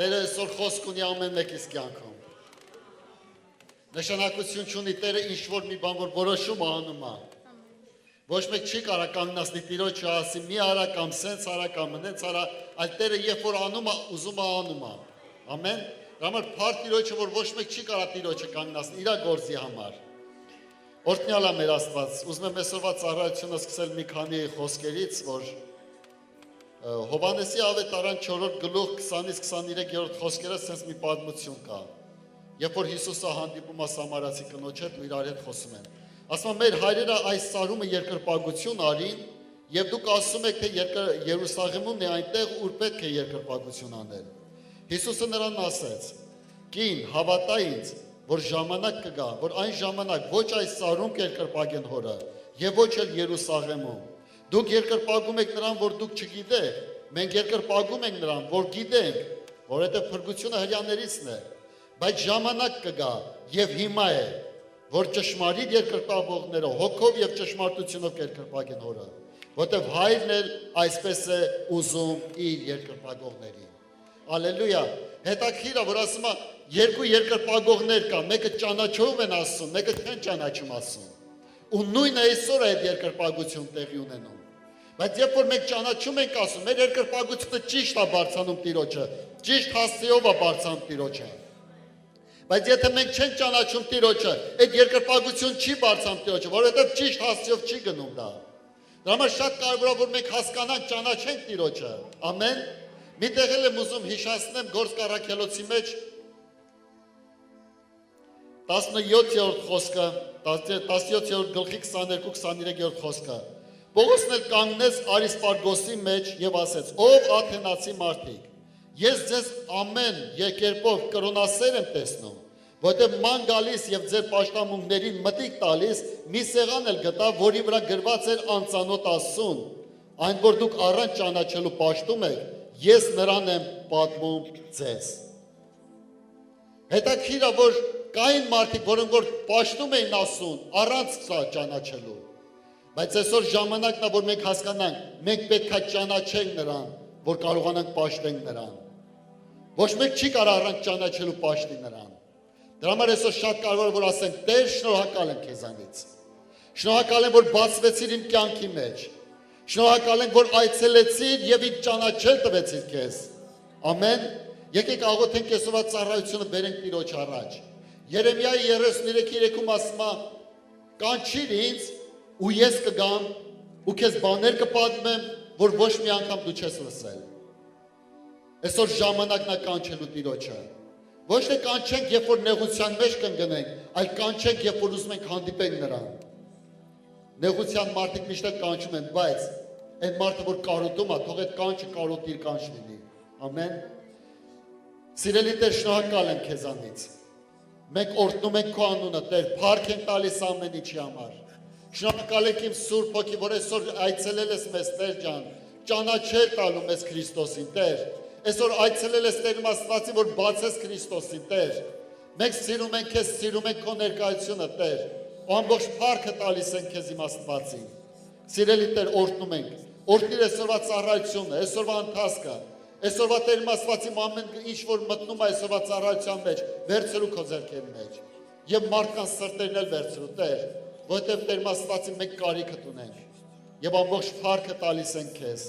Տերը այսօր խոսք ունի ամեն մեկիս կյանքում։ Նշանակություն չունի Տերը ինչ-որ մի բան, որ որոշում անում է։ Ոչ մեկ չի կարող կանգնացնի Տիրոջը ասի մի արա կամ սենց արա կամ նենց արա, այլ Տերը երբ որ անում է, ուզում է անում է։ Ամեն։ Դրա համար փառք Տիրոջը, որ ոչ մեկ չի կարող Տիրոջը կանգնացնել իր գործի համար։ Օրհնյալ է մեր Աստված։ Ուզում եմ այսօրվա ծառայությունը սկսել մի քանի խոսքերից, որ Հովհաննեսի ավետարան 4-րդ գլուխ 20-ից 23-րդ խոսքերը sense մի պատմություն կա։ Երբ որ Հիսուսը հանդիպում է Սամարացի կնոջ հետ ու իրար հետ խոսում են։ Ասում է մեր հայրերը այս սարումը երկրպագություն արին, եւ դուք ասում եք թե Երուսաղեմումն է այնտեղ, ուր պետք է երկրպագություն անել։ Հիսուսը նրան ասեց. «Կին, հավատա ինձ, որ ժամանակ կգա, որ այն ժամանակ ոչ այս սարում կերկրպագեն հորը, եւ ոչ էլ Երուսաղեմում։ Դուք երկրպագում եք նրան, որ դուք չգիտեք, մենք երկրպագում ենք նրան, որ գիտենք, որովհետև փրկությունը հրյաներիցն է, բայց ժամանակ կգա եւ հիմա է, որ ճշմարիտ երկրպագողները հոգով եւ ճշմարտությունով կերկրպագեն հորը, որովհետև հայրն էլ այսպես է ուզում իր երկրպագողներին»։ Ալելույա։ Հետաքրքիր է, որ ասում է երկու երկրպագողներ կա, մեկը ճանաչում են ասում, մեկը չեն ճանաչում ասում։ Ու նույնը այսօր է այդ երկրպագություն տեղի ունենում։ Բայց երբ որ մենք ճանաչում ենք ասում, մեր երկրպագությունը ճիշտ է բարձանում Տիրոջը, ճիշտ հասցեով է բարձանում Տիրոջը։ Բայց եթե մենք չենք ճանաչում Տիրոջը, այդ երկրպագություն չի բարձանում Տիրոջը, որովհետև ճիշտ հասցեով չի գնում դա։ Դրա համար շատ կարևոր է, որ մենք հասկանանք, ճանաչենք Տիրոջը։ Ամեն։ Միտեղ էլ եմ ուզում հիշացնեմ Գործք առաքելոցի մեջ 17-րդ խոսքը, 17-րդ գլխի 22-23-րդ խոսքը։ Պողոսն էլ կանգնեց Արիսպարգոսի մեջ եւ ասեց. «Ով աթենացի մարդիկ, ես ձեզ ամեն երկերպով կրոնասեր եմ տեսնում, որտեղ ման գալիս եւ ձեր պաշտամունքներին մտիկ տալիս մի սեղան էլ գտա, որի վրա գրված էր անծանոթ Աստծուն, այն որ դուք առանց ճանաչելու պաշտում եք, ես նրան եմ պատմում ձեզ»։ Հետաքրքիր է, որ կային մարդիկ, որոնք որ պաշտում էին Աստծուն առանց ճանաչելու։ Բայց այսօր ժամանակն է, որ մենք հասկանանք, մենք պետք է ճանաչենք նրան, որ կարողանանք պաշտենք նրան։ Ոչ մեկ չի կարող առանց ճանաչելու պաշտի նրան։ Դրա համար այսօր շատ կարևոր է, որ ասենք. «Տեր, շնորհակալ եմ քեզանից։ Շնորհակալ եմ, որ բացվեցիր իմ կյանքի մեջ։ Շնորհակալ եմ, որ այցելեցիր եւ ինձ ճանաչել տվեցիր քեզ»։ Ամեն։ Եկեք աղոթենք այսօրվա ծառայությունը բերենք Տիրոջ առաջ։ Երեմիայի 33:3-ում ասում է. «Կանչիր ինձ ու ես կգամ ու քեզ բաներ կպատմեմ, որ ոչ մի անգամ դու չես լսել»։ Այսօր ժամանակն է կանչելու Տիրոջը։ Ոչ թե կանչենք, երբ որ նեղության մեջ կընկնենք, այլ կանչենք, երբ որ ուզում ենք հանդիպենք նրան։ Նեղության մարդիկ միշտ կանչում են, բայց այն մարդը, որ կարոտում է, թող այդ կանչը կարոտիր կանչ լինի։ Ամեն։ Սիրելի Տեր, շնորհակալ եմ քեզանից։ Մենք օրհնում ենք քո անունը, Տեր, փառք ենք տալիս ամեն ինչի համար։ Շնորհակալ ենք իմ Սուրբ Հոգի, որ այսօր այցելել ես մեզ, Տեր ջան, ճանաչել տալու մեզ Քրիստոսին, Տեր։ Այսօր այցելել ես Տեր Աստվածին, որ բացես Քրիստոսին, Տեր։ Մենք սիրում ենք քեզ, սիրում ենք քո ներկայությունը, Տեր։ Ամբողջ փառքը տալիս ենք քեզ իմ Աստվածին։ Սիրելի Տեր, օրհնում ենք։ Օրհնիր այսօրվա ծառայությունը, այսօրվա ընթացքը, այսօրվա Տեր Աստվածի ամեն ինչ որ մտնում է այսօրվա ծառայության մեջ, վերցրու քո ձեռքերի մեջ։ Եվ մարդկանց սրտերն էլ վերցրու, Տեր, որովհետև Տեր Աստվածի մենք կարիքը ունենք։ Եվ ամբողջ փառքը տալիս ենք քեզ։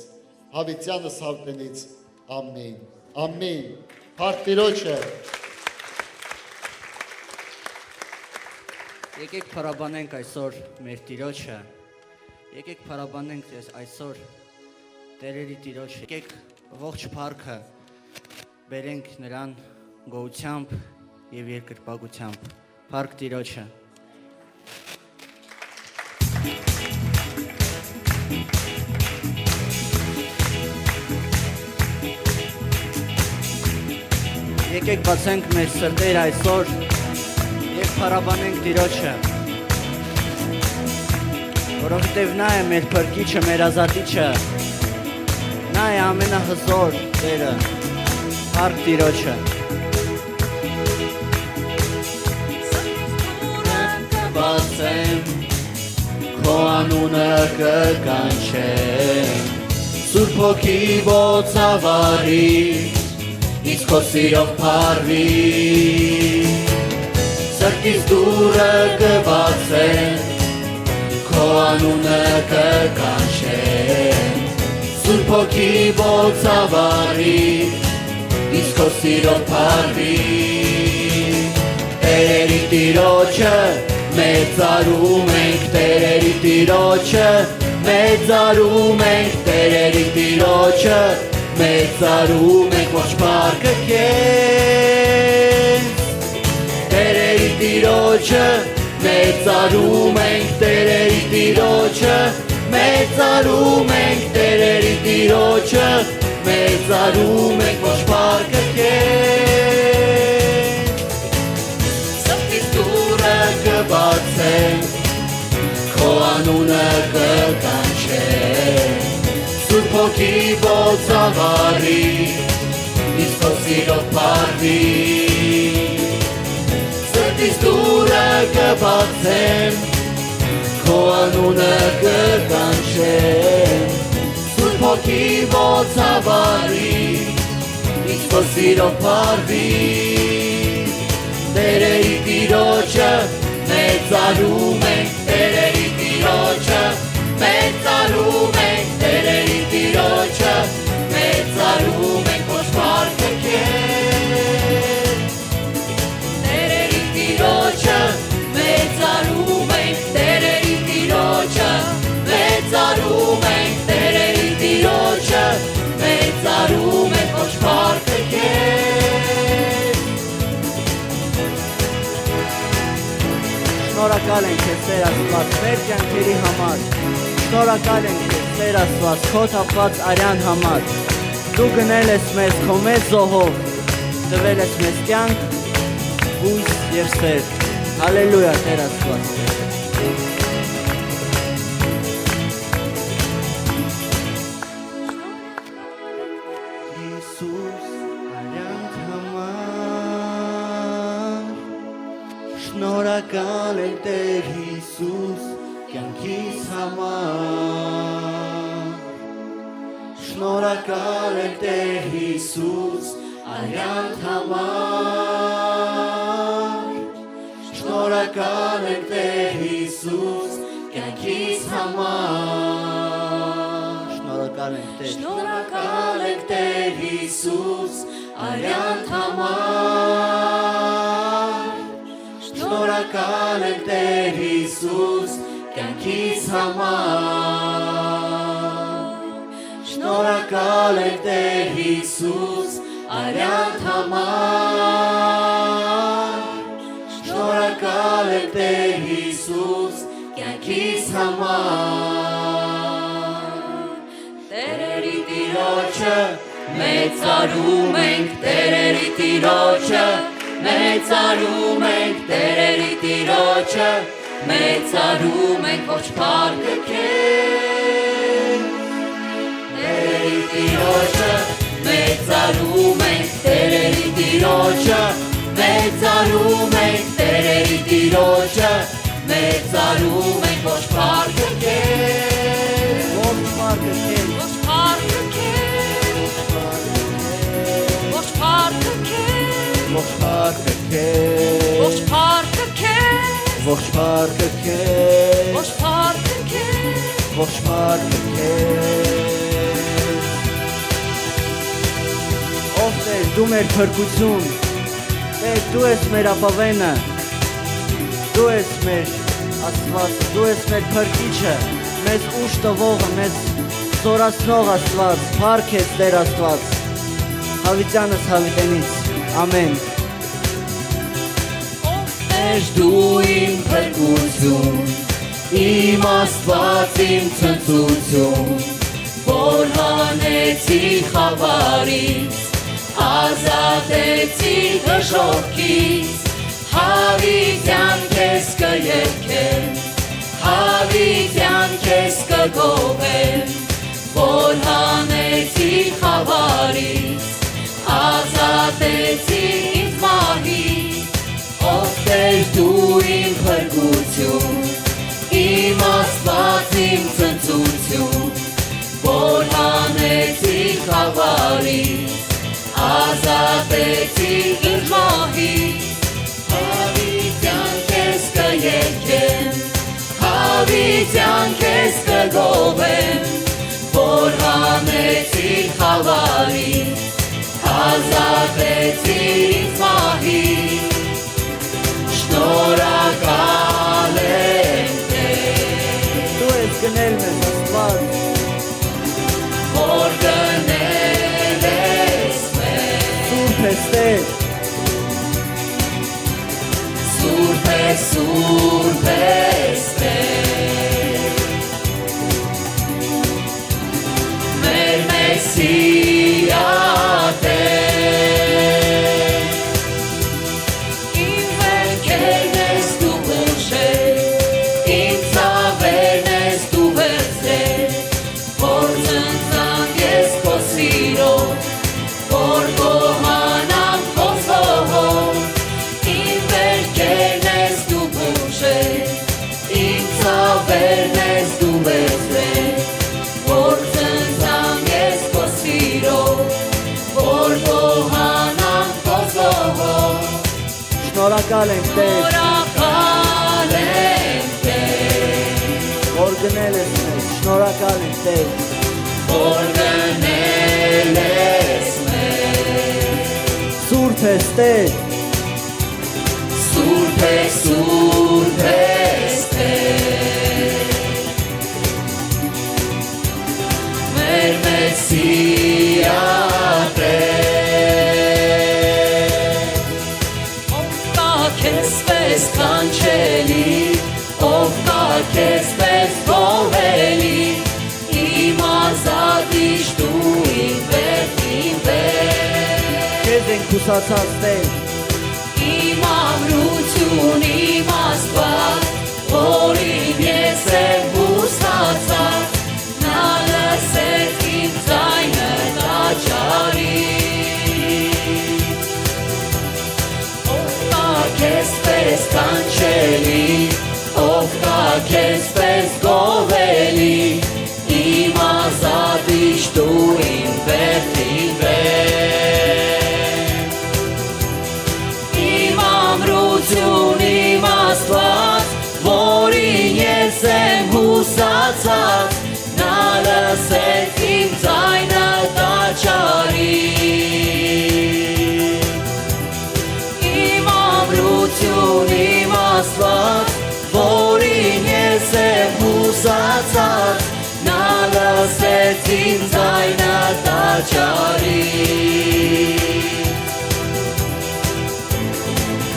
Հավիտյանս հավտնից։ Ամեն։ Ամեն։ Փառք Տիրոջը։ Եկեք փառաբանենք այսօր մեր Տիրոջը։ Եկեք փառաբանենք այսօր Տերերի Տիրոջը։ Եկեք ողջ փառքը բերենք նրան գոհությամբ եւ երկրպագությամբ։ Փառք Տիրոջը։ Եկեք բացենք մեր սրտերը այսօր եւ փառաբանենք Տիրոջը, որովհետեւ նա է մեր փրկիչը, մեր ազատիչը, նա է ամենահզոր Տերը։ Փառք Տիրոջը։ Բացեմ, քո անունը կկանչեմ, Սուրբ Հոգի ոցավարի, իսկ քո սիրով փառվի Սրտիս դուրը կբացեն Քո անունը կկանչեն Սուրբ հոգի ոցավառի իսկ քո սիրով փառվի Տերերի Տիրոջը մեծարում ենք Տերերի Տիրոջը մեծարում ենք Տերերի Տիրոջը մեծարում ենք ոչ փառքը քեզ Տերերի Տիրոջը մեծարում ենք Տերերի Տիրոջը մեծարում ենք Տերերի Տիրոջը մեծարում ենք ոչ փառքը քեզ Սրտիս դուրը կբացենք Քո անունը կկանչեն Սուրբ հոգի ոցավառի իսկ քո սիրով փառվի Սրտիս դուրը կբացեմ Քո անունը կկանչեն Սուրբ հոգի ոցավառի իսկ քո սիրով փառվի Տերերի Տիրոջը մեծարում ենք Տերերի Տիրոջը մեծարում ենք Տերերի Տիրոջը մեծարում ենք ոչ փառքը քեզ Տերերի Տիրոջը մեծարում ենք Տերերի Տիրոջը մեծարում ենք Տերերի Տիրոջը մեծարում ենք ոչ փառքը քեզ Շնորհակալ ենք քեզ Տեր Աստված մեր կյանքերի համար Շնորհակալ ենք քեզ Տեր Աստված քո թափված արյան համար Դու գնել ես մեզ քո մեծ զոհով տվել ես մեզ կյանք հույս եւ սեր Հալելույա Տեր Աստված Հիսուս արյան համար Շնորհակալ ենք Տեր Հիսուս կյանքիս համար Շնորհակալ ենք Տեր Հիսուս արյան համար Շնորհակալ ենք Տեր Հիսուս կյանքիս համար Շնորհակալ ենք Տեր Հիսուս արյան համար Շնորհակալ ենք Տեր Հիսուս կյանքիս համար Շնորհակալ ենք Տեր Հիսուս արյան համար Շնորհակալ ենք Տեր Հիսուս կյանքիս համար Տերերի Տիրոջը մեծարում ենք Տերերի Տիրոջը մեծարում ենք Տերերի Տիրոջը մեծարում ենք ոչ փառքը քեզ Տերերի Տիրոջը մեծարում ենք Տերերի Տիրոջը մեծարում ենք Տերերի Տիրոջը մեծարում ենք ոչ փառքը քեզ ոչ փառքը քեզ ոչ փառքը քեզ ոչ փառքը քեզ ոչ փառքը քեզ ոչ փառքը քեզ ոչ փառքը քեզ ոչ փառքը քեզ ոչ փառքը քեզ Ով Տեր դու մեր փրկություն Տեր դու ես մեր ապավենը Դու ես մեր Աստված դու ես մեր փրկիչը մեզ ուժ տվողը մեզ զորացնող Աստված փառք ես Տեր Աստված Հավիտյանս հավիտենից ամեն Տեր դու իմ փրկություն իմ Աստված իմ ցնծություն որ հանեցի խավարից ազատեցի դժոխքից հավիտյան քեզ կերքեմ հավիտյան քեզ կգովեմ որ հանեցի խավարից ազատեցի ինձ մահից ով Տեր դու իմ փրկություն իմ Աստված իմ ցնծություն որ հանեցի խավարից ազատեցի քեզ կգովեմ, որ հանեցիր խավարի, ազատեցիր ինձ մահից, շնորհակալ եմ Տեր, Դու ես գնել մեզ Աստված, որ գնել ես մեզ, Սուրբ ես Տեր, Սուրբ ես Տեր, մեր Մեսիա Տեր, իմ վերքերն ես դու ուշել, իմ ծավերն ես դու վերցրել, որ ծնծան ես քո սիրով, որ գոհանամ քո զոհով, իմ վերքերն ես դու ուշել, իմ ծավերն ես դու վերցրել, որ ծնծան ես քո սիրով, որ գոհանամ քո զոհով, շնորհակալ ենք Տեր, շնորհակալ եմ Տեր, որ գնել ես մեզ, շնորհակալ ենք Տեր, որ գնել ես մեզ, Սուրբ ես Տեր, Սուրբ ես Տեր, մեր Մեսիա Տեր, ով կա քեզ պես կանչելի, ով կա քեզ պես գովելի, իմ ազատիչ դու իմ վեր, քեզ ենք հուսացած Տեր, իմ ամրություն, իմ Աստված, որին ես եմ հուսացած, նա լսեց իմ ձայնը տաճարից, ով կա քեզ պես կանչելի, ով կա քեզ պես գովելի, իմ ազատիչ դու իմ վեր, իմ ամրություն, իմ Աստված, որին ես եմ հուսացած, նա լսեց իմ ձայնը տաճարից, իմ ամրություն, իմ Աստված, որին ես եմ հուսացած, նա լսեց իմ ձայնը տաճարից,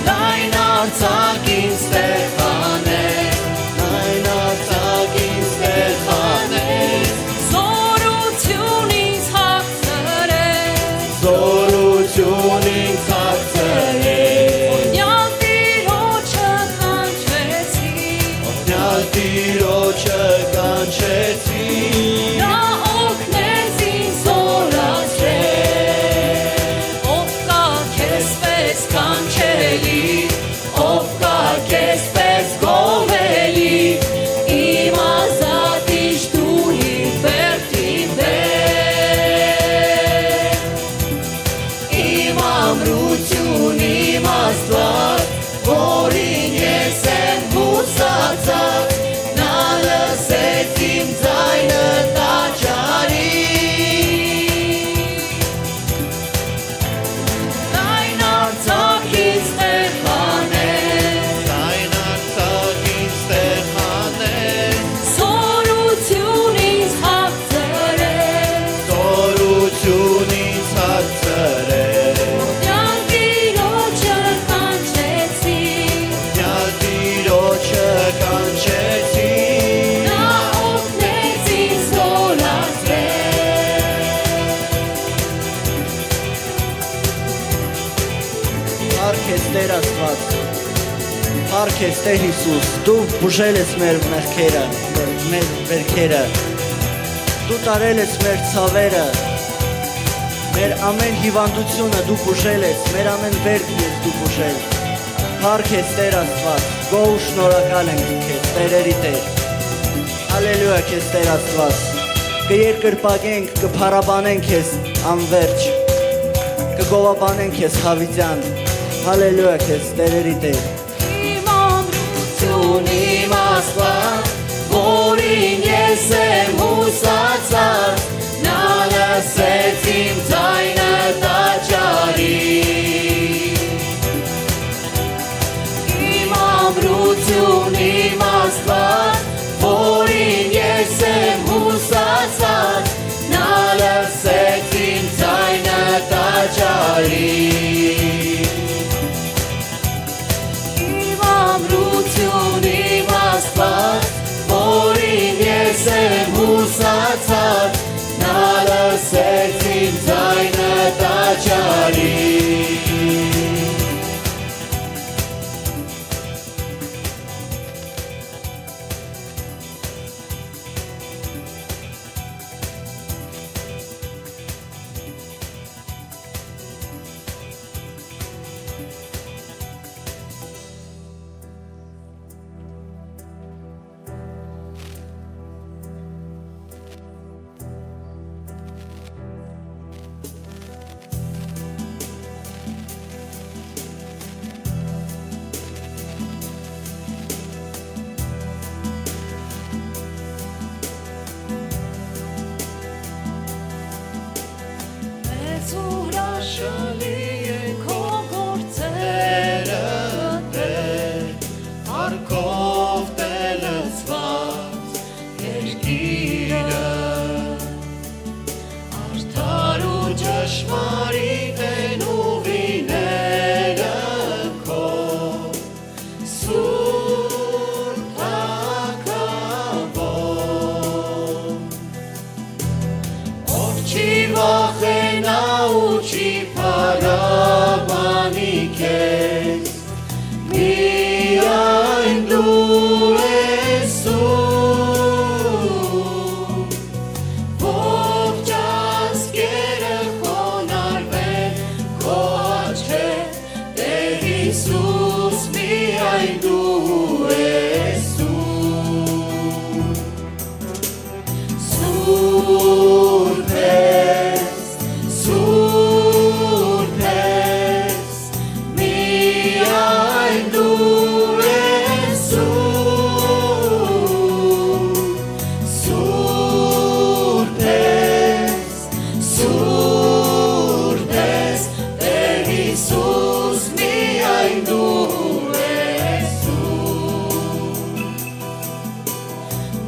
Լայն արձակ ինձ տեխանեց, լայն արձակ ինձ տեխանեց, զորություն ինձ հագցրեց, զորություն ինձ հագցրեց, օրհնյալ Տիրոջը կանչեցի, օրհնյալ Տիրոջը կանչեցի, նա օգնեց ինձ զորացրեց, ով կա քեզ պես կանչելի, ով կա քեզ պես գովելի, իմ ազատիչ դու իմ վեր, իմ ամրություն, իմ Աստված, որին ես եմ հուսացած, նա լսեց իմ ձայնը Տեր Աստված, Փառք ես Տեր Հիսուս, դու բուժել ես մեր մեղքերը, մեր վերքերը, դու տարել ես մեր ցավերը, մեր ամեն հիվանդությունը դու բուժել ես, մեր ամեն վերքն ես դու բուժել։ Փառք ես Տեր Աստված, գոհ ու շնորհակալ ենք քեզ, Տերերի Տեր։ Հալելույա քեզ Տեր Աստված, կերկրպագենք, կփառաբանենք քեզ անվերջ, կգովաբանենք քեզ Խավիթյան։ Հալելույա քեզ Տերերի Տեր։ Իմ ամրություն, իմ Աստված, որին ես եմ հուսացած, նա լսեց իմ ձայնը տաճարի։ Իմ ամրություն, իմ Աստված, որին ես եմ հուսացած, նա լսեց իմ ձայնը տաճարի։ Իմ ամրություն, իմ Աստված, որին ես եմ հուսացած, նա լսեց իմ ձայնը տաճարի։ Հրաշալի են քո գործերը, Տեր, փառքով տելացված երկիրը, արդար ու ճշմարիտ են ուղիները քո, սուրբ թագավոր, ով չի վախենա ու չի փառաբանի քեզ, միայն դու ես սուրբ, ողջ ազգերը խոնարհվեն քո աչքեր, Տեր Հիսուս, միայն դու ես սուրբ, սուրբ ես, սուրբ ես, միայն դու ես սուրբ, սուրբ ես, սուրբ ես, Տեր Հիսուս, միայն դու ես սուրբ,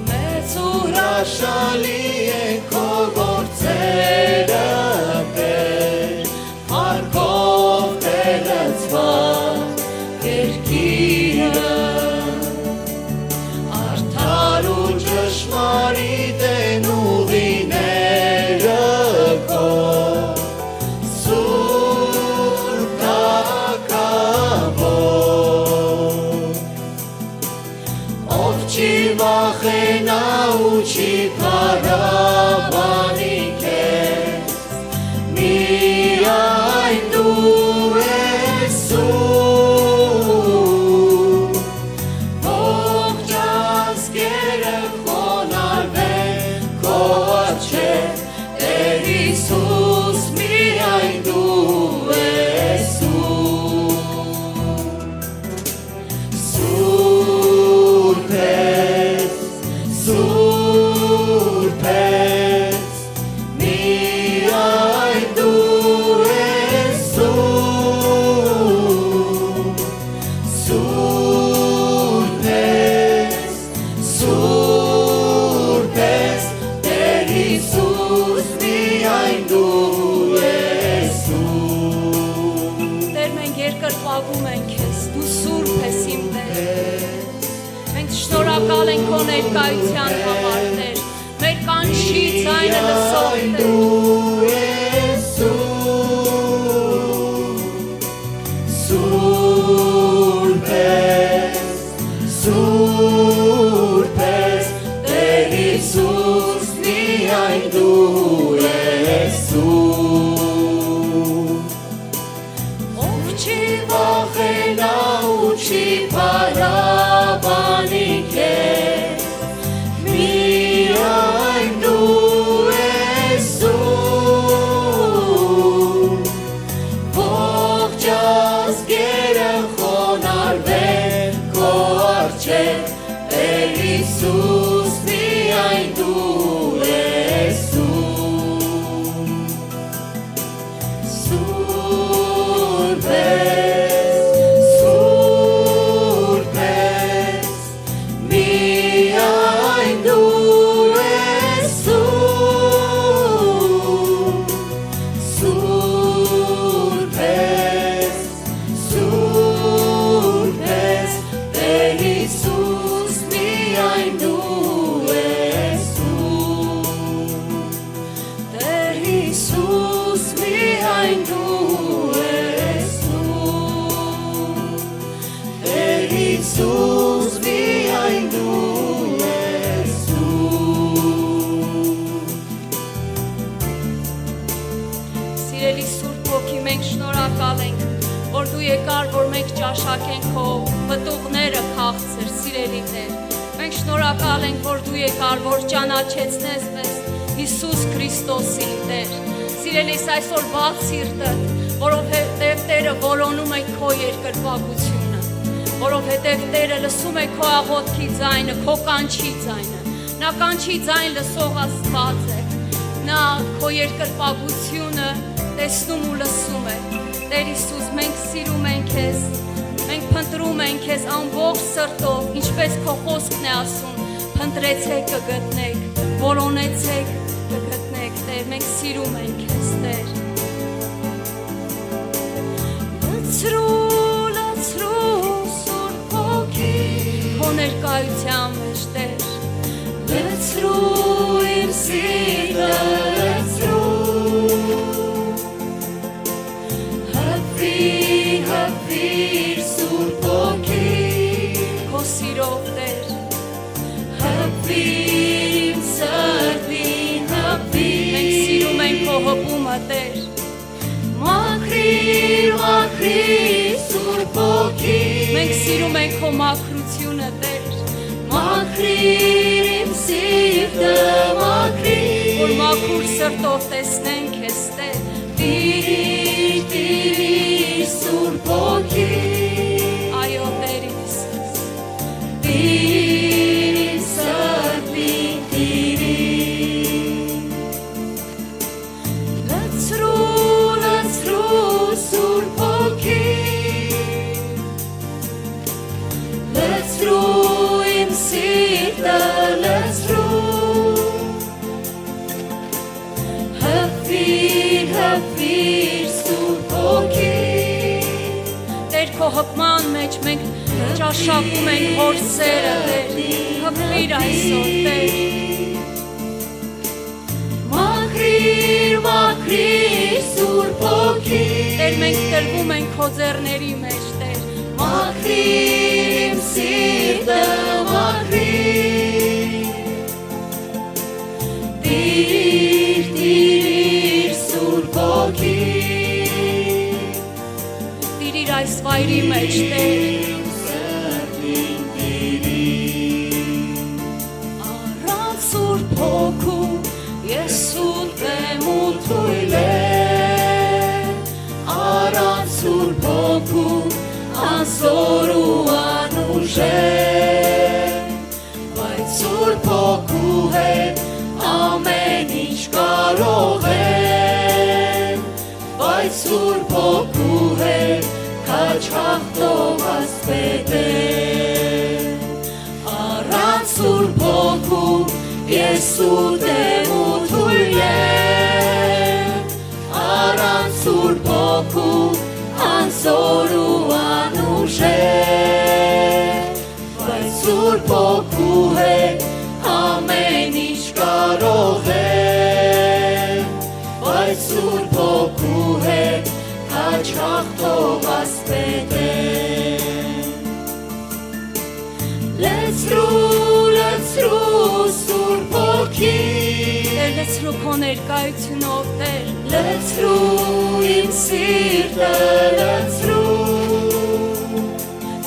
մեծ ու հրաշալի են քո գործերը, Տեր, փառքով տելացված երկիրը, արդար ու ճշմարիտ են ուղիները քո, սուրբ թագավոր, ով չի վախենա ու չի փառաբանի քեզ, միայն դու ես սուրբ, ողջ ազգերը խոնարհվեն քո աչքեր, Տեր Հիսուս, միայն դու ես սուրբ, սուրբ ես, սուրբ ես, միայն դու ես սուրբ, սուրբ ես, սուրբ ես, Տեր Հիսուս, միայն դու ես սուրբ։ Տեր, մենք երկրպագում ենք քեզ, դու սուրբ ես իմ Տեր։ Մենք շնորհակալ ենք քո ներկայության համար, Տեր, մեր կանչի ձայնը լսող Տեր։ Դու ես սուրբ, սուրբ ես, սուրբ ես, Տեր Հիսուս, միայն դու ես սուրբ, ով չի վախենա ու չի փառաբանի քեզ, միայն դու ես սուրբ, ողջ ազգերը խոնարհվեն քո առջև, Տեր Հիսուս, եկար, որ մենք ճաշակենք քո պտուղները քաղցր, սիրելի Տեր։ Մենք շնորհակալ ենք, որ դու եկար, որ ճանաչեցնես մեզ Հիսուս Քրիստոսին, Տեր։ Սիրելիս, այսօր բաց սիրտդ, որովհետև Տերը որոնում է քո երկրպագությունը, որովհետև Տերը լսում է քո աղոթքի ձայնը, քո կանչի ձայնը։ Նա կանչի ձայն լսող Աստված է։ Նա քո երկրպագությունը տեսնում ու լսում է։ Տեր Հիսուս, մենք սիրում ենք քեզ, մենք փնտրում ենք քեզ ամբողջ սրտով, ինչպես քո խոսքն է ասում, փնտրեցեք կգտնեք, որոնեցեք կգտնեք, Տեր, մենք սիրում ենք քեզ, Տեր։ Լցրու Սուրբ Հոգի քո ներկայության մեջ, Տեր։ Լցրու իմ սիրտը, լցրու Հպվիր Սուրբ Հոգի Քո սիրով, Տեր։ Հպվիր իմ սրտին, հպվիր Մենք սիրում ենք քո հպումը, Տեր։ Մաքրիր Սուրբ Հոգի Մենք սիրում ենք քո մաքրությունը, Տեր։ Մաքրիր իմ սիրտը, մաքրիր Որ մաքուր սրտով տեսնենք քեզ, Տեր։ Տիրիր Սուրբ Հոգի Այո, Տեր Հիսուս։ Տիրիր իմ սրտին, տիրիր Լցրու Սուրբ Հոգի Լցրու իմ սիրտը, լցրու Հպվիր Սուրբ Հոգի Տեր, քո հպման մեջ մենք ճաշակում ենք հոր սերը, Տեր։ Հպվիր այսօր, Տեր։ Մաքրիր Սուրբ Հոգի Տեր, մենք տրվում ենք քո ձեռների մեջ, Տեր։ Մաքրիր իմ սիրտը, մաքրիր Տիրիր Սուրբ Հոգի Տիրիր այս վայրի մեջ, Տեր։ Առանց Սուրբ Հոգու ես ուտ եմ ու թույլ եմ Առանց Սուրբ Հոգու անզոր ու անուժեմ Բայց Սուրբ Հոգու հետ ամեն ինչ կարող եմ Բայց Սուրբ Հոգու հետ քաջ հաղթող ասպետ եմ Առանց Սուրբ Հոգու ես ուտ եմ ու թույլ եմ Առանց Սուրբ Հոգու անզոր ու անուժեմ Բայց Սուրբ Հոգու հետ ամեն ինչ կարող եմ Բայց Սուրբ Հոգու հետ քաջ հաղթող ասպետ եմ Լցրու Սուրբ Հոգի Տեր, լցրու քո ներկայությունով, Տեր։ Լցրու իմ սիրտը, լցրու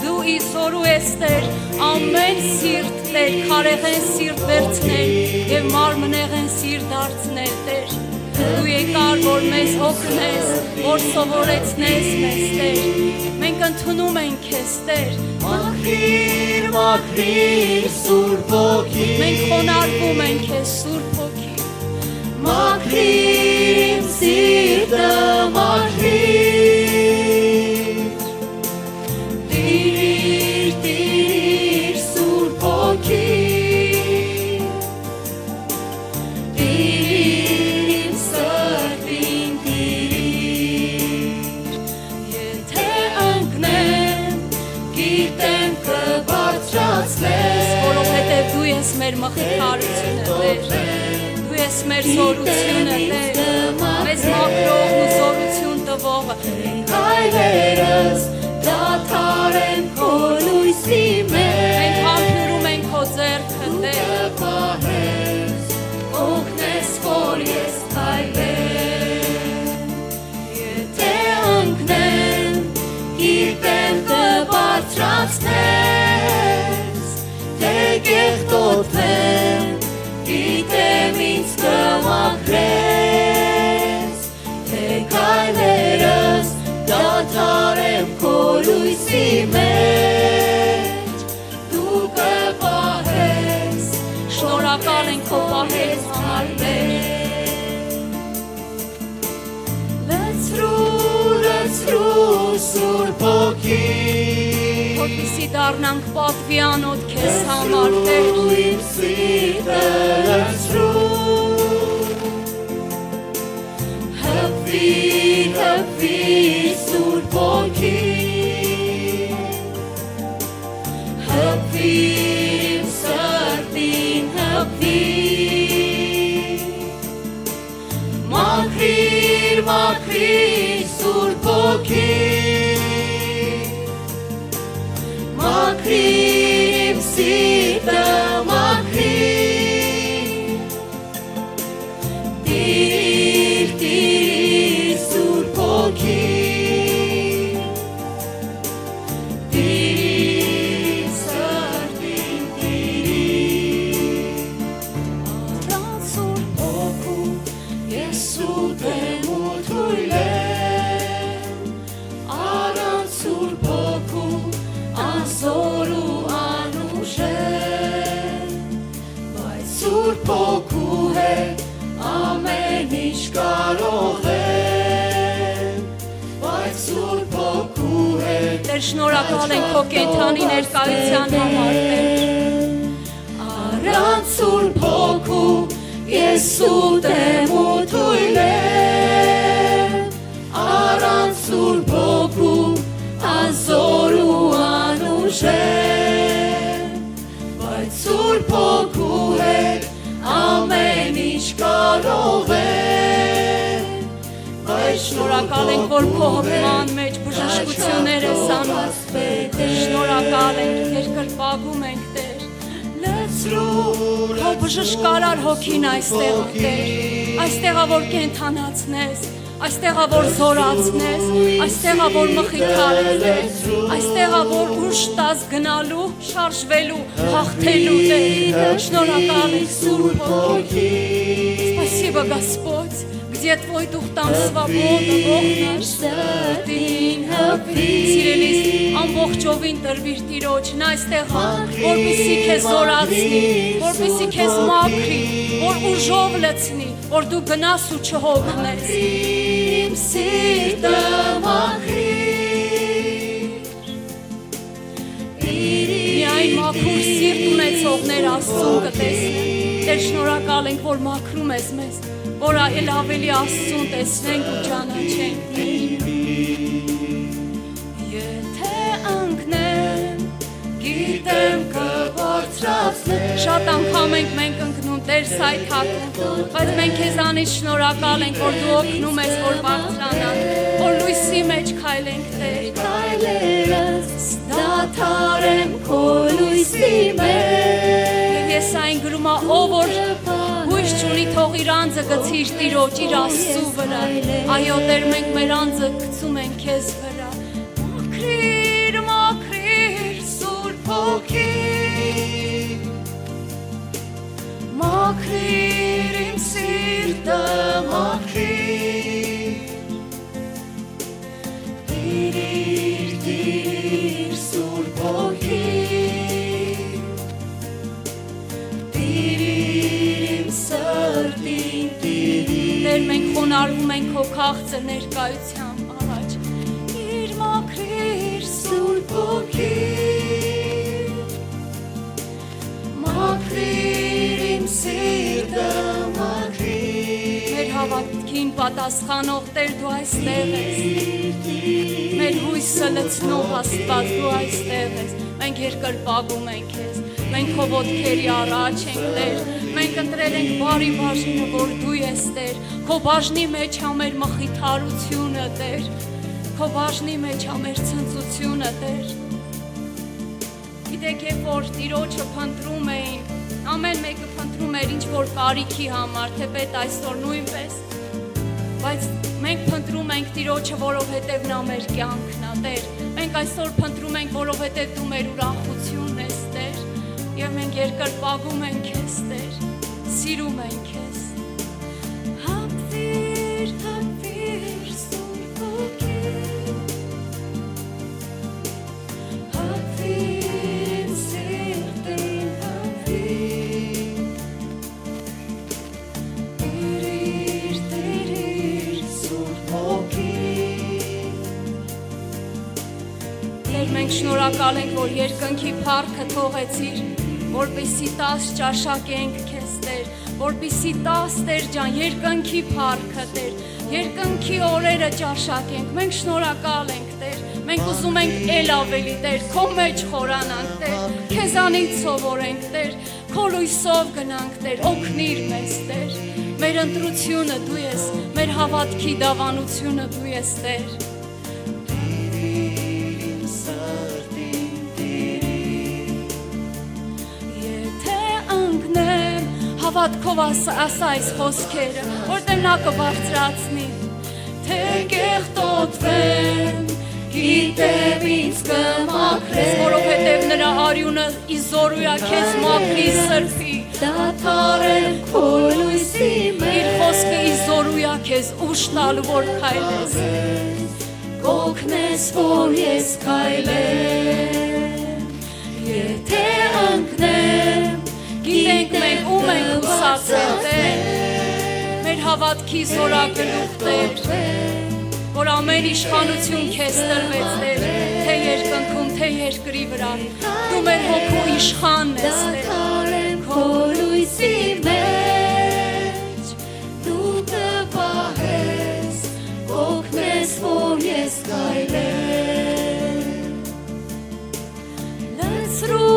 Դու իզորու ես, Տեր, ամեն սիրտ, Տեր, քարեղեն սիրտ վերցնել եւ մարմնեղեն սիրտ դարձնել, Տեր։ Դու եկար, որ մեզ օգնես, որ սովորեցնես մեզ, Տեր։ Մենք ընդունում ենք քեզ, Տեր։ Մաքրիր Սուրբ Հոգի Մենք խոնարհվում ենք քեզ, Սուրբ Հոգի։ Մաքրիր իմ սիրտը, մաքրիր Տիրիր Սուրբ Հոգի Տիրիր իմ սրտին, տիրիր Եթե ընկնեմ, գիտեմ կբարձրացնես Որովհետև դու ես մեր մխիթարությունը, Տեր։ Դու ես մեր զորությունը, Տեր։ Մեզ մաքրողն ու զորություն տվողը։ Հայրերս դադարեն քո լույսի Մենք մեջ համբուրում ենք քո ձեռքը, Տեր։ Պահես, օգնես, որ ես քայլեմ Եթե ընկնեմ, չանացնես, թե կեղտոթվեմ, գիտեմ ինձ կմաքրես, թե քայլերս դադարեմ քո լույսի մեջ, դու կպահես, Շնորհակալ ենք քո պահելու համար Տեր։ լցրու Սուրբ Հոգի, Որպեսզի դառնանք պատվիանոտ քեզ համար Տեր։ իմ սիրտը հպվի Սուրբ Հոգի, հպվի իմ սրտին հպվի, մաքրիր Սուրբ Հոգի, մաքրիր իմ սիրտը մաքրիր, տիր Սուրբ Հոգի, տիր սրտին տիրիր, առանց Սուրբ Հոգու ես ուտեմ ու թույլ եմ, առանց Սուրբ Հոգու անզոր ու անուշ եմ, բայց Սուրբ Հոգու հետ ամեն ինչ կարող եմ, բայց Սուրբ Հոգու հետ Տեր շնորհակալ ենք քո կենդանի ներկայության համար Տեր։ առանց Սուրբ Հոգու ես ուտեմ ու թույլ եմ, առանց Սուրբ Հոգու անզոր ու անուշ եմ, բայց Սուրբ Հոգու հետ ամեն ինչ կարող եմ, բայց Շնորհակալ ենք որ քո հպման մեջ բժշկություններ ես անում Տեր։ Շնորհակալ ենք երկրպագում ենք Տեր։ Քո բժշկարար հոգին այստեղ է Տեր։ Այստեղ է որ կենթանացնես, այստեղ է որ զորացնես, այստեղ է որ մխիթարես, այստեղ է որ ուժ տաս գնալու, շարժվելու, հաղթելու Տեր։ Շնորհակալ ենք Սուրբ Հոգի։ Спасибо, Господь, где Твой Дух, там свобода, Бог наш սրտին հպվի։ Սիրելիս, ամբողջովին տրվիր Տիրոջն այստեղ, որպեսզի քեզ զորացնի, որպեսզի քեզ մաքրի, որ ուժով լցնի, որ դու գնաս ու չհոգնես։ իմ սիրտը մաքրիր, Միայն մաքուր սիրտ ունեցողներ Աստծուն կտեսնեն։ Տեր շնորհակալ ենք, որ մաքրում ես մեզ, որ այլ ավելի Աստծուն տեսնենք ու ճանաչենք Տեր։ Եթե ընկնեմ, գիտեմ կբարձրացնեմ։ Շատ անգամ մենք ընկնում Տեր սայթաքում, բայց մենք քեզանից շնորհակալ ենք, որ դու օգնում ես, որ բարձրանանք, որ լույսի մեջ քայլենք Տեր։ քայլերս դադարեմ քո լույսի մեջ, Ես այն գրում եմ, ով որ հույս չունի, թող իր անձը գցի իր Տիրոջ, իր Աստծու վրա։ Այո, Տեր, մենք մեր անձը գցում ենք քեզ վրա։ Մաքրիր, մաքրիր Սուրբ Հոգի, մաքրիր իմ սիրտը, մաքրիր, տիր Սուրբ Հոգի, տիր սրտին տիրիր, Տեր, մենք խոնարհվում ենք քո քաղցր ներկայության առաջ։ Իր մաքրիր Սուրբ Հոգի, մաքրիր իմ սիրտը մաքրիր, մեր հավատքին պատասխանող Տեր դու այստեղ ես։ Մեր հույսը լցնող Աստված դու այստեղ ես։ Մենք երկրպագում ենք քեզ։ Մենք քո ոտքերի առաջ ենք Տեր։ Մենք ընտրել ենք բարի բաժինը, որ դու ես Տեր։ Քո բաժնի մեջ է մեր մխիթարությունը Տեր։ Քո բաժնի մեջ է մեր ցնծությունը Տեր։ Գիտեք, երբ որ Տիրոջը փնտրում էին, ամեն մեկը փնտրում էր ինչ որ կարիքի համար, թեպետ այսօր նույնպես։ Բայց մենք փնտրում ենք Տիրոջը, որովհետև նա մեր կյանքն է, Տեր։ Մենք այսօր փնտրում ենք, որովհետև դու մեր ուրախությունն ես, Տեր, եւ մենք երկրպագում ենք քեզ, Տեր, սիրում ենք քեզ։ Հապվիր, հապվիր, Սուրբ Ոգի, հապվիր, սիրտին հապվիր, տիրիր, Սուրբ Ոգի։ Մենք շնորհակալ ենք, որ երկնքի փառքը թողեցիր, որպեսզի 10 ճաշակենք քեզ, Տեր, որպեսզի 10 Տեր ջան, երկնքի փառքը, Տեր, երկնքի օրերը ճաշակենք։ Մենք շնորհակալ ենք, Տեր, մենք ուզում ենք ել ավելի, Տեր, քո մեջ խորանանք, Տեր, քեզանից սովորենք, Տեր, քո լույսով գնանք, Տեր, օգնիր մեզ, Տեր, մեր ընտրությունը դու ես, մեր հավատքի դավանությունը դու ես, Տեր։ Հավատքով ասա այս խոսքերը, որտեղ նա կբարձրացնի, թե կեղտոտվեմ, գիտեմ ինձ կմաքրես, որովհետև նրա արյունը իզորույա քեզ մաքրի սրբի, դադարել քո լույսի մեջ, իր խոսքը իզորույա քեզ ուշ տալու, որ քայլես, կօգնես, որ ես քայլեմ, եթե ընկնեմ, գիտենք մենք ում ենք ուսացել, Տեր, մեր հավատքի զորագլուխ, Տեր, որ ամեն իշխանություն քեզ տրվեց, Տեր, թե երկնքում, թե երկրի վրա, դու մեր հոգու իշխանն ես, Տեր, քո լույսի մեջ, դու կպահես, օգնես, որ ես քայլեմ, լցրու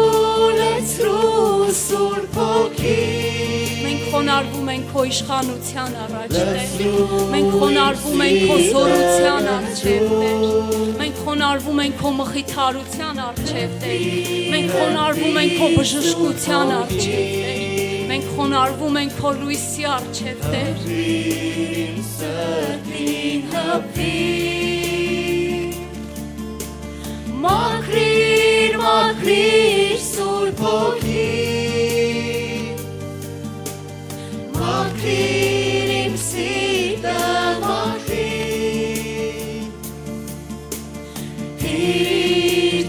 Սուրբ Ոգի, մենք խոնարհվում ենք քո իշխանության առաջ, Տեր, մենք խոնարհվում ենք քո զորության առջև, Տեր, մենք խոնարհվում ենք քո մխիթարության առջև, Տեր, մենք խոնարհվում ենք քո բժշկության առջև, Տեր, մենք խոնարհվում ենք քո լույսի առջև, Տեր, սրտին հպվիր, մաքրիր, մաքրիր Սուրբ Ոգի, մաքրիր իմ սիրտը, մաքրիր,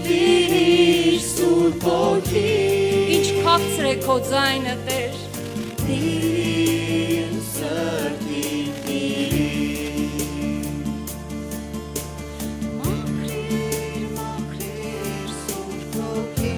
տիրիր Սուրբ Ոգի, ինչ քաղցր է քո ձայնը, Տեր, տիրիր սրտին, տիրիր, մաքրիր Սուրբ Ոգի,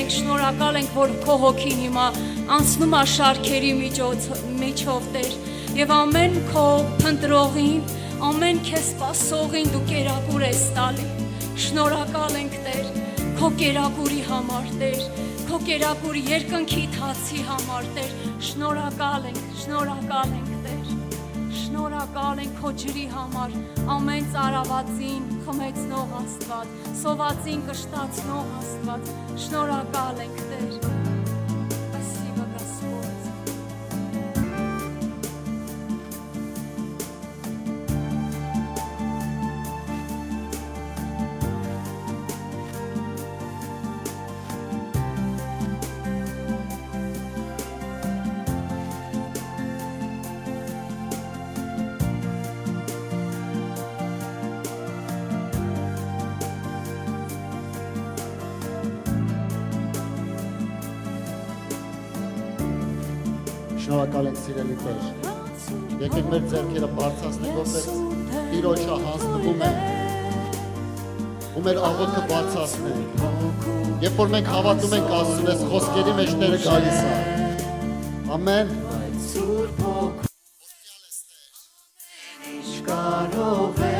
շնորհակալ ենք, որ քո հոգին հիմա անցնում է շարքերի միջով, Տեր, եւ ամեն քո փնտրողին, ամեն քեզ սպասողին դու կերակուր ես տալի։ Շնորհակալ ենք, Տեր, քո կերակուրի համար, Տեր, քո կերակուրի երկնքի թացի համար, Տեր, շնորհակալ ենք, Տեր, շնորհակալ ենք քո ջրի համար, ամեն ծարավածին խմեցնող Աստված, սովածին կշտացնող Աստված, շնորհակալ ենք, Տեր, Спасибо, Господь. Շնորհակալ ենք սիրելի Տեր։ Եկեք մեր ձեռքերը բարձրացնենք, որպես Տիրոջը հանձնվում են, ու մեր աղոթքը բարձրացնենք։ Երբ որ մենք հավատում ենք Աստծուն, այս խոսքերի մեջ Տերը գալիս է։ Ամեն։ Կարող է,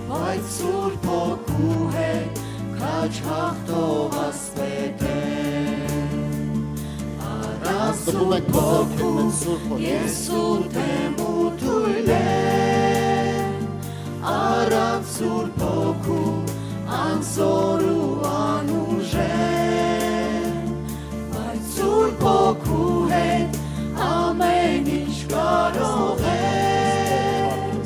բայց Սուրբ Հոգու հետ քաջ հաղթող ասպետ է, առանց Դպում ենք քո ձեռքին մեծ Սուրբ Հոգի Ես ուտեմ ու թույլ եմ առանց Սուրբ Հոգու անզոր ու անուժեմ բայց Սուրբ Հոգու հետ ամեն ինչ կարող եմ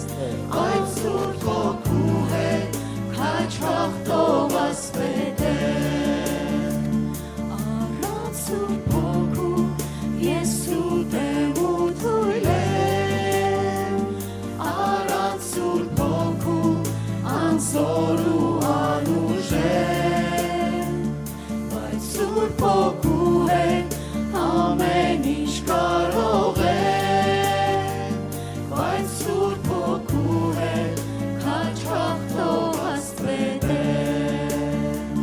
այդ Սուրբ Հոգու հետ քաչ հաղթող ասպետ եմ առանց Սուրբ Հոգու ես ուտեմ ու թույլ եմ առանց Սուրբ Հոգու անզոր ու անուժեմ բայց Սուրբ Հոգու հետ ամեն ինչ կարող եմ բայց Սուրբ Հոգու հետ քաչ հաղթող աստղետ եմ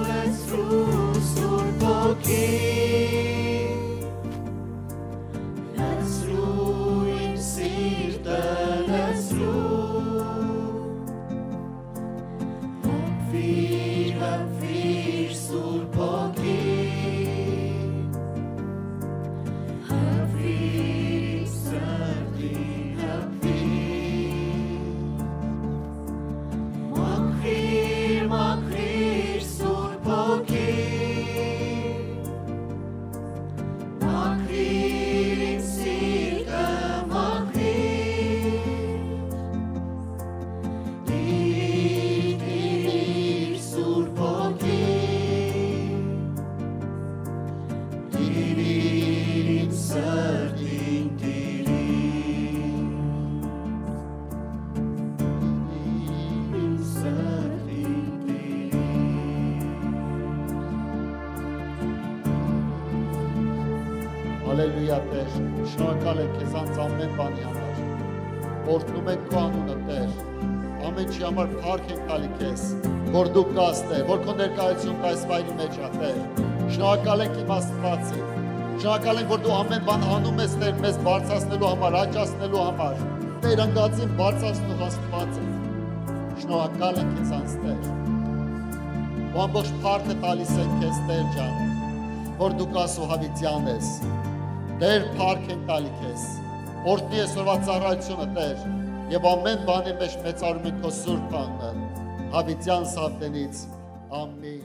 Լեցրու Սուրբ Հոգի Լեցրու իմ սիրտը լեցրու Հպվիր Սուրբ Հոգի Հպվիր սրտին հպվիր Մաքրիր Սուրբ Հոգի Մաքրիր իմ սիրտը մաքրիր Տիրիր Սուրբ Հոգի Տիրիր իմ սրտին Տիրիր իմ սրտին Հալելույա Տեր, շնորհակալ ենք քեզ անց ամեն բանի համար։ Օրհնում ենք քո անունը Տեր։ Ամեն ինչի համար փառք ենք տալի քեզ, որ դու կաս Տեր, որ քո ներկայությունն այս վայրի մեջ է Տեր։ Շնորհակալ ենք իմ Աստվածին։ Շնորհակալ ենք, որ դու ամեն բան անում ես Տեր, մեզ բարձրացնելու համար, աճացնելու համար։ Տեր անգածին բարձրացնող Աստված է։ Շնորհակալ ենք քեզ անց Տեր։ Ու ամբողջ փառքը տալիս ենք քեզ Տեր ջան, որ դու կաս ու հավիտյան ես։ Տեր փառք ենք տալի քեզ։ Օրհնի այսօրվա ծառայությունը Տեր, եւ ամեն բանի մեջ մեծարում ենք քո սուրբ անունը։ Հավիտյան Սավտենից։ Ամին։